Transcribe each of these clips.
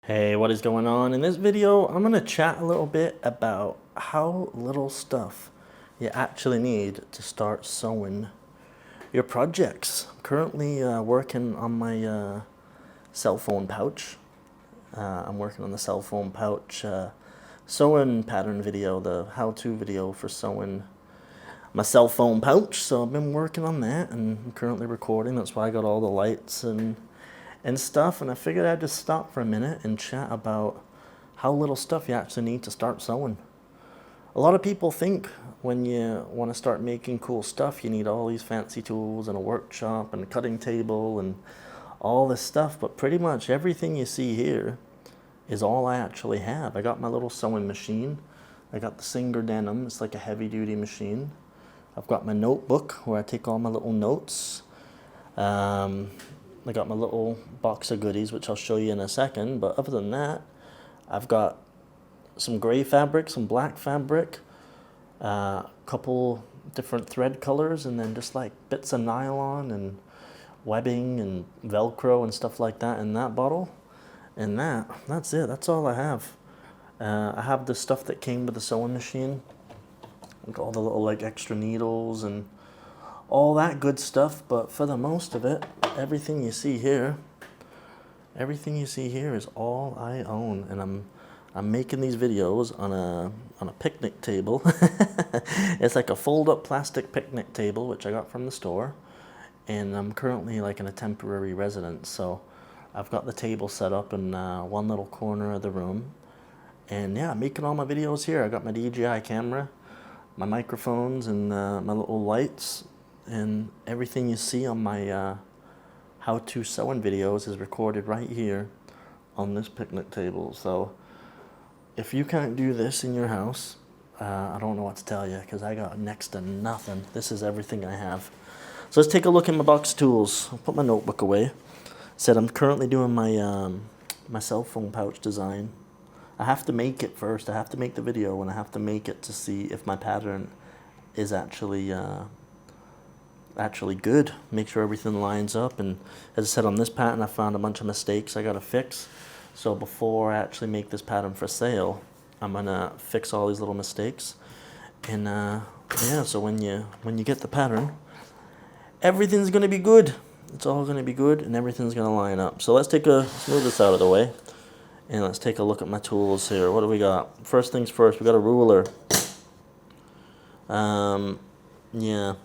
Hey, what is going on? In this video, I'm going to chat a little bit about how little stuff you actually need to start sewing your projects. I'm currently working on my cell phone pouch. I'm working on the cell phone pouch sewing pattern video, the how-to video for sewing my cell phone pouch. So I've been working on that and I'm currently recording. That's why I got all the lights and stuff, and I figured I'd just stop for a minute and chat about how little stuff you actually need to start sewing. A lot of people think when you want to start making cool stuff, you need all these fancy tools and a workshop and a cutting table and all this stuff, but pretty much everything you see here is all I actually have. I got my little sewing machine. I got the Singer Denim. It's like a heavy-duty machine. I've got my notebook where I take all my little notes. I got my little box of goodies, which I'll show you in a second. But other than that, I've got some gray fabric, some black fabric, a couple different thread colors, and then just like bits of nylon and webbing and Velcro and stuff like that in that bottle. And that's it. That's all I have. I have the stuff that came with the sewing machine. Like all the little like extra needles and all that good stuff, but for the most of it, everything you see here is all I own, and I'm making these videos on a picnic table. It's like a fold-up plastic picnic table, which I got from the store, and I'm currently like in a temporary residence, so I've got the table set up in one little corner of the room, and yeah, I'm making all my videos here. I got my DJI camera, my microphones, and my little lights. And everything you see on my how-to sewing videos is recorded right here on this picnic table. So if you can't do this in your house, I don't know what to tell you, because I got next to nothing. This is everything I have. So let's take a look at my box of tools. I'll put my notebook away. Said I'm currently doing my my cell phone pouch design. I have to make it first. I have to make the video, and I have to make it to see if my pattern is actually good. Make sure everything lines up. And as I said, on this pattern I found a bunch of mistakes I gotta fix. So before I actually make this pattern for sale, I'm gonna fix all these little mistakes. And yeah, so when you get the pattern, everything's gonna be good. It's all gonna be good and everything's gonna line up. So let's move this out of the way and let's take a look at my tools here. What do we got? First things first, we got a ruler. Yeah.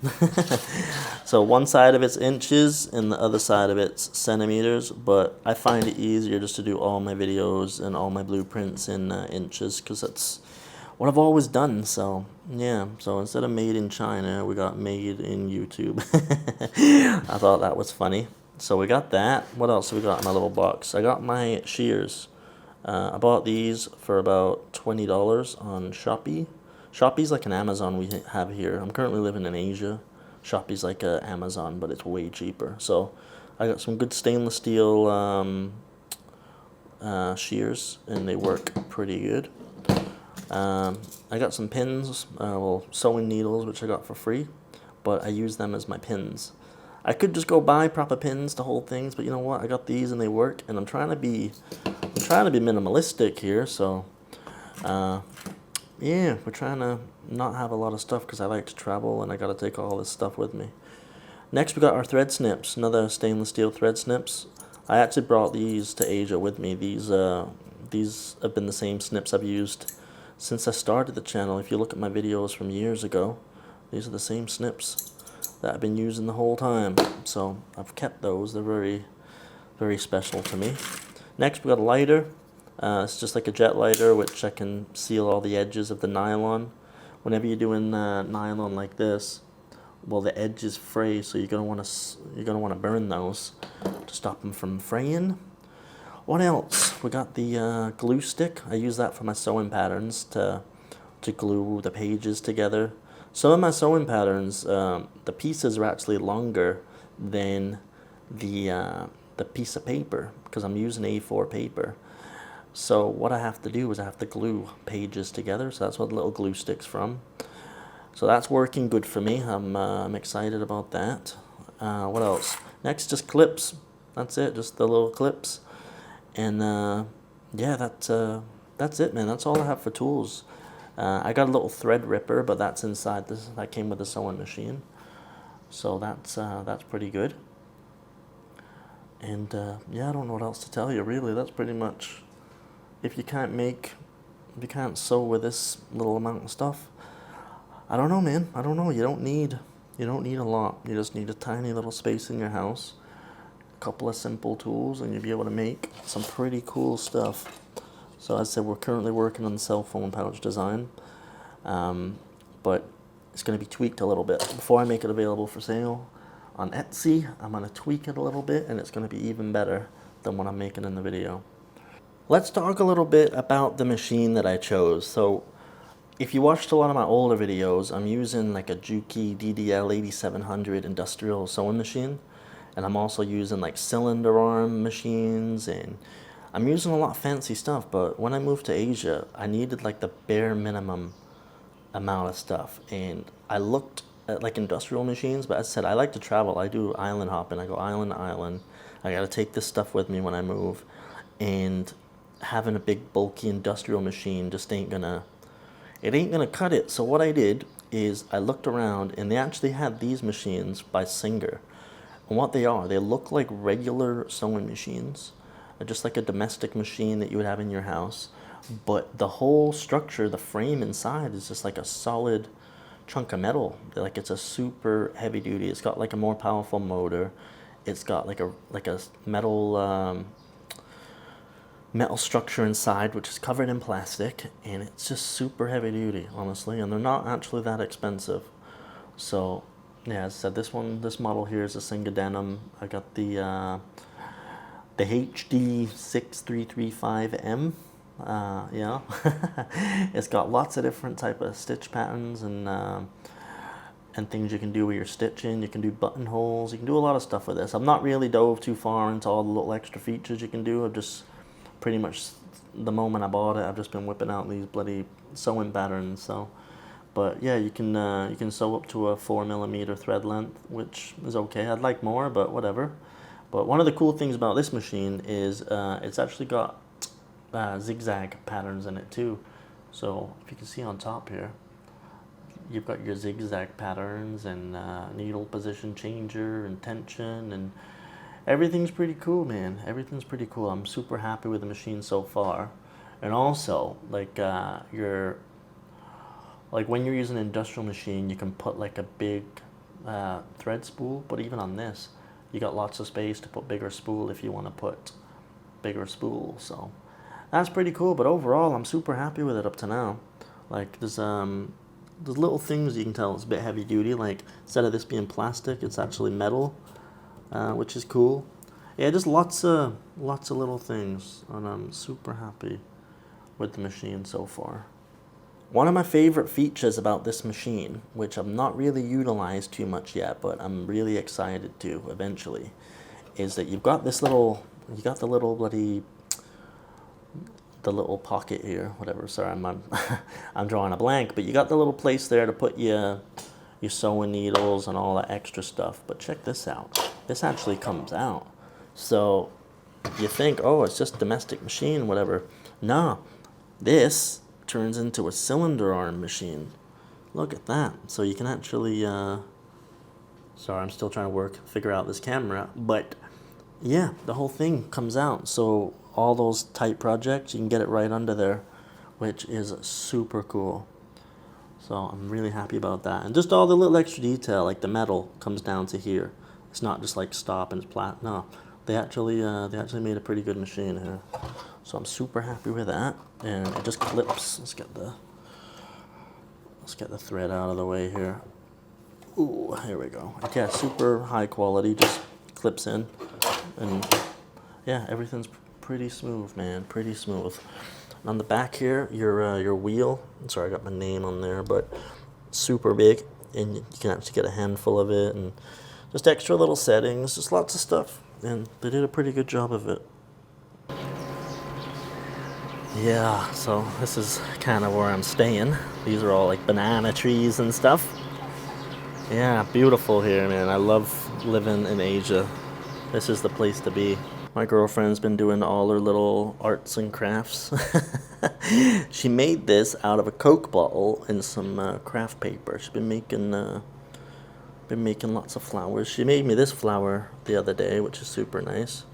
So one side of it's inches and the other side of it's centimeters, but I find it easier just to do all my videos and all my blueprints in inches, because that's what I've always done. So yeah, so instead of made in China, we got made in YouTube. I thought that was funny. So we got that. What else have we got in my little box? I got my shears. I bought these for about $20 on Shopee. Shopee's like an Amazon we have here. I'm currently living in Asia. Shopee's like a Amazon, but it's way cheaper. So I got some good stainless steel shears, and they work pretty good. I got some pins, well, sewing needles, which I got for free, but I use them as my pins. I could just go buy proper pins to hold things, but you know what? I got these and they work, and I'm trying to be minimalistic here, so yeah, we're trying to not have a lot of stuff because I like to travel and I got to take all this stuff with me. Next, we got our thread snips, another stainless steel thread snips. I actually brought these to Asia with me. These have been the same snips I've used since I started the channel. If you look at my videos from years ago, these are the same snips that I've been using the whole time. So I've kept those. They're very, very special to me. Next, we got a lighter. It's just like a jet lighter, which I can seal all the edges of the nylon. Whenever you're doing nylon like this, well, the edges fray, so you're gonna want to burn those to stop them from fraying. What else? We got the glue stick. I use that for my sewing patterns to glue the pages together. Some of my sewing patterns, the pieces are actually longer than the piece of paper, because I'm using A4 paper. So what I have to do is I have to glue pages together. So that's what the little glue stick's from. So that's working good for me. I'm excited about that. What else? Next, just clips. That's it, just the little clips. And yeah, that's it, man. That's all I have for tools. I got a little thread ripper, but that's inside this. That came with the sewing machine, so that's pretty good. And yeah, I don't know what else to tell you. Really, that's pretty much. If you can't make, if you can't sew with this little amount of stuff, I don't know, man. I don't know. You don't need a lot. You just need a tiny little space in your house, a couple of simple tools, and you'll be able to make some pretty cool stuff. So as I said, we're currently working on the cell phone pouch design, but it's going to be tweaked a little bit before I make it available for sale on Etsy. I'm going to tweak it a little bit, and it's going to be even better than what I'm making in the video. Let's talk a little bit about the machine that I chose. So if you watched a lot of my older videos, I'm using like a Juki DDL 8700 industrial sewing machine, and I'm also using like cylinder arm machines, and I'm using a lot of fancy stuff. But when I moved to Asia, I needed like the bare minimum amount of stuff, and I looked at like industrial machines. But as I said, I like to travel. I do island hopping. I go island to island. I got to take this stuff with me when I move, and having a big bulky industrial machine just ain't gonna cut it. So what I did is I looked around, and they actually had these machines by Singer. And what they are, they look like regular sewing machines, just like a domestic machine that you would have in your house. But the whole structure, the frame inside, is just like a solid chunk of metal. Like it's a super heavy duty. It's got like a more powerful motor. It's got like a metal structure inside, which is covered in plastic, and it's just super heavy duty, honestly, and they're not actually that expensive. So yeah, as I said, this model here is a Singer Denim. I got the HD 6335M. Yeah, it's got lots of different type of stitch patterns and things you can do with your stitching. You can do buttonholes. You can do a lot of stuff with this. I'm not really dove too far into all the little extra features you can do. I've just pretty much, the moment I bought it, I've just been whipping out these bloody sewing patterns. So, but yeah, you can sew up to a 4mm thread length, which is okay. I'd like more, but whatever. But one of the cool things about this machine is it's actually got zigzag patterns in it too. So if you can see on top here, you've got your zigzag patterns and needle position changer and tension, and everything's pretty cool, man. Everything's pretty cool. I'm super happy with the machine so far. And also, like when you're using an industrial machine, you can put like a big thread spool, but even on this, you got lots of space to put bigger spool if you want to put bigger spool. So that's pretty cool. But overall, I'm super happy with it up to now. Like there's little things you can tell it's a bit heavy duty. Like instead of this being plastic, it's actually metal, which is cool. Yeah, just lots of little things, and I'm super happy with the machine so far. One of my favorite features about this machine, which I'm not really utilized too much yet, but I'm really excited to eventually, is that you've got the little pocket here, whatever. Sorry, I'm drawing a blank, but you got the little place there to put your sewing needles and all that extra stuff. But check this out. This actually comes out. So you think, oh, it's just a domestic machine, whatever. No, this turns into a cylinder arm machine. Look at that. So you can actually, sorry, I'm still trying to figure out this camera, but yeah, the whole thing comes out. So all those tight projects, you can get it right under there, which is super cool. So I'm really happy about that. And just all the little extra detail, like the metal comes down to here. It's not just like stop and it's flat. No, they actually made a pretty good machine here. So I'm super happy with that, and it just clips. Let's get the thread out of the way here. Ooh, here we go. Yeah, super high quality, just clips in, and yeah, everything's pretty smooth, man, pretty smooth. And on the back here, your wheel. Sorry, I got my name on there, but super big, and you can actually get a handful of it, and just extra little settings, just lots of stuff, and they did a pretty good job of it. Yeah, so this is kind of where I'm staying. These are all like banana trees and stuff. Yeah, beautiful here, man. I love living in Asia. This is the place to be. My girlfriend's been doing all her little arts and crafts. She made this out of a Coke bottle and some craft paper. She's been making lots of flowers. She made me this flower the other day, which is super nice.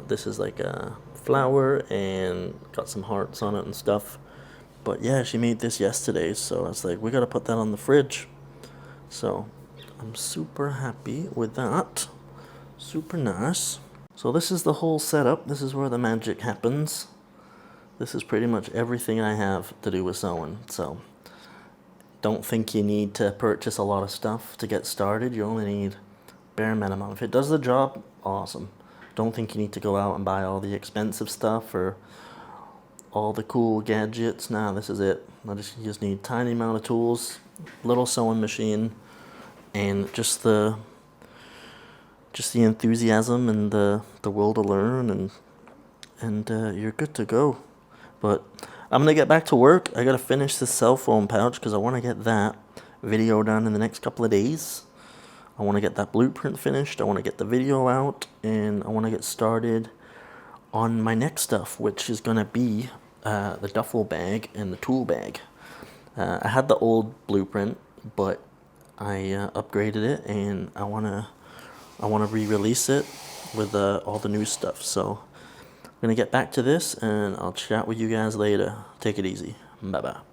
This is like a flower and got some hearts on it and stuff. But yeah, she made this yesterday, so I was like, we gotta put that on the fridge. So I'm super happy with that. Super nice. So this is the whole setup. This is where the magic happens. This is pretty much everything I have to do with sewing. So don't think you need to purchase a lot of stuff to get started. You only need bare minimum. If it does the job, awesome. Don't think you need to go out and buy all the expensive stuff or all the cool gadgets. Nah, this is it. You just need a tiny amount of tools, little sewing machine, and just the enthusiasm and the will to learn, and you're good to go. But I'm gonna get back to work. I gotta finish this cell phone pouch because I want to get that video done in the next couple of days. I want to get that blueprint finished. I want to get the video out, and I want to get started on my next stuff, which is gonna be the duffel bag and the tool bag. I had the old blueprint, but I upgraded it, and I wanna re-release it with all the new stuff. So I'm gonna get back to this, and I'll chat with you guys later. Take it easy. Bye bye.